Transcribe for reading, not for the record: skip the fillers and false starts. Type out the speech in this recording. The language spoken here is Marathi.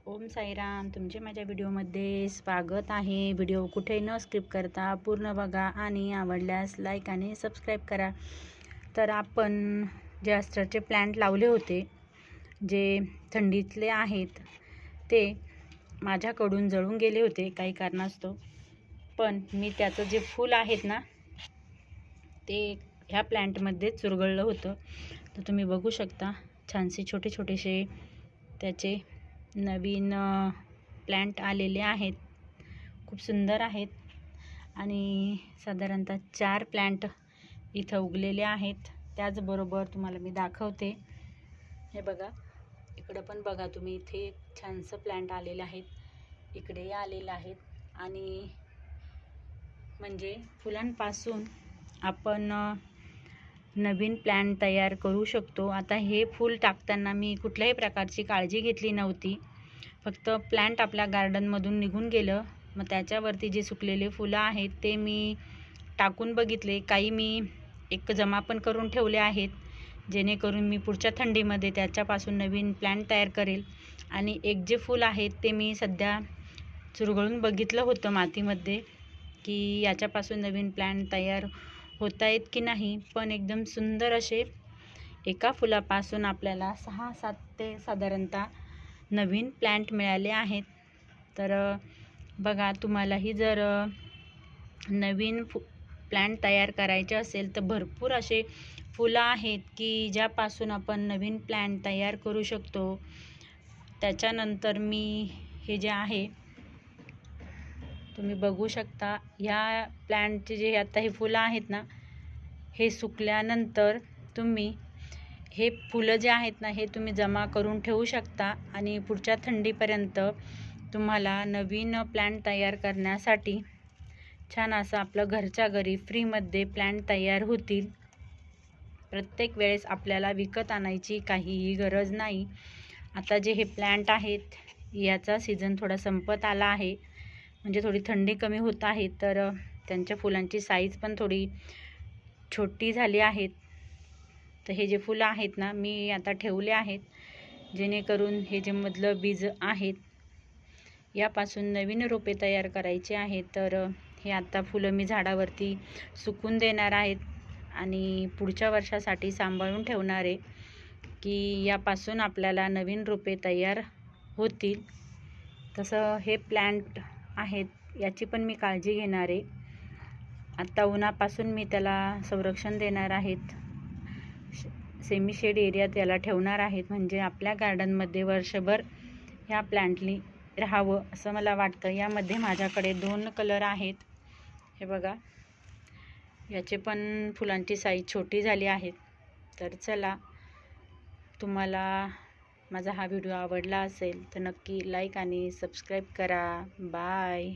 ओम साईराम. तुमचे माझ्या व्हिडिओमध्ये स्वागत आहे. व्हिडिओ कुठे न स्किप करता पूर्ण बघा आणि आवडल्यास लाईक आणि सबस्क्राईब करा. तर आपण जे अस्टरचे प्लांट लावले होते, जे थंडीतले आहेत, ते माझ्याकडून जळून गेले होते काही कारणास्तव. पण मी त्याचं जे फूल आहेत ना, ते ह्या प्लांटमध्ये चुरगळलं होतं. तर तुम्ही बघू शकता, छानसे छोटे छोटेसे त्याचे नवीन प्लांट आलेले आहेत. खूप सुंदर आहेत आणि साधारणतः 4 प्लांट इथं उगलेले आहेत. त्याचबरोबर तुम्हाला मी दाखवते, हे बघा, इकडं पण बघा तुम्ही, इथे एक छानसं प्लांट आलेले आहेत, इकडेही आलेले आहेत. आणि म्हणजे फुलांपासून आपण नवीन प्लांट तयार करू शकतो. आता हे फूल टाकताना मी कुठल्याही प्रकारची काळजी घेतली नव्हती. फक्त प्लांट आपल्या गार्डनमधून निघून गेलं. मग त्याच्यावरती जे सुकलेले फुलं आहेत ते मी टाकून बघितले. काही मी एक जमा पण करून ठेवले आहेत, जेणेकरून मी पुढच्या थंडीमध्ये त्याच्यापासून नवीन प्लांट तयार करेल. आणि एक जे फूल आहेत ते मी सध्या चुरगळून बघितलं होतं मातीमध्ये, की याच्यापासून नवीन प्लांट तयार होत आहेत की नाही. पण एकदम सुंदर असे एका फुलापासून आपल्याला 6-7 ते साधारणतः नवीन प्लांट मिळाले आहेत. तर बघा, तुम्हालाही जर नवीन प्लांट तयार करायचे असेल तर भरपूर असे फुलं आहेत की ज्यापासून आपण नवीन प्लांट तयार करू शकतो. त्याच्यानंतर मी हे जे आहे तुम्ही बघू शकता, ह्या प्लांटचे जे आता हे फुलं आहेत ना, हे सुकल्यानंतर तुम्ही हे फुलं जे आहेत ना, हे तुम्ही जमा करून ठेवू शकता आणि पुढच्या थंडीपर्यंत तुम्हाला नवीन प्लांट तयार करण्यासाठी छान असं आपलं घरच्या घरी फ्रीमध्ये प्लांट तयार होतील. प्रत्येक वेळेस आपल्याला विकत आणायची काहीही गरज नाही. आता जे हे प्लांट आहेत, याचा सीझन थोडा संपत आला आहे, म्हणजे थोडी थंडी कमी होत आहे. तर त्यांच्या फुलांची साईज पण थोडी छोटी झाली आहेत. तर हे जे फुलं आहेत ना, मी आता ठेवले आहेत, जेणेकरून हे जे मधलं बीज आहेत यापासून नवीन रोपे तयार करायचे आहेत. तर हे आता फुलं मी झाडावरती सुकून देणार आहेत आणि पुढच्या वर्षासाठी सांभाळून ठेवणार आहे, की यापासून आपल्याला नवीन रोपे तयार होतील. तसं हे प्लांट आहेत, याची पण मी काळजी घेणार आहे. आत्ता उन्हापासून मी त्याला संरक्षण देणार आहेत. सेमी शेड एरियात याला ठेवणार आहेत, म्हणजे आपल्या गार्डनमध्ये वर्षभर ह्या प्लांटनी राहावं असं मला वाटतं. यामध्ये माझ्याकडे 2 कलर आहेत, हे बघा, याचे पण फुलांची साईज छोटी झाली आहे. तर चला, तुम्हाला माझा हा व्हिडिओ आवडला असेल तर नक्की लाईक आणि सबस्क्राईब करा. बाय.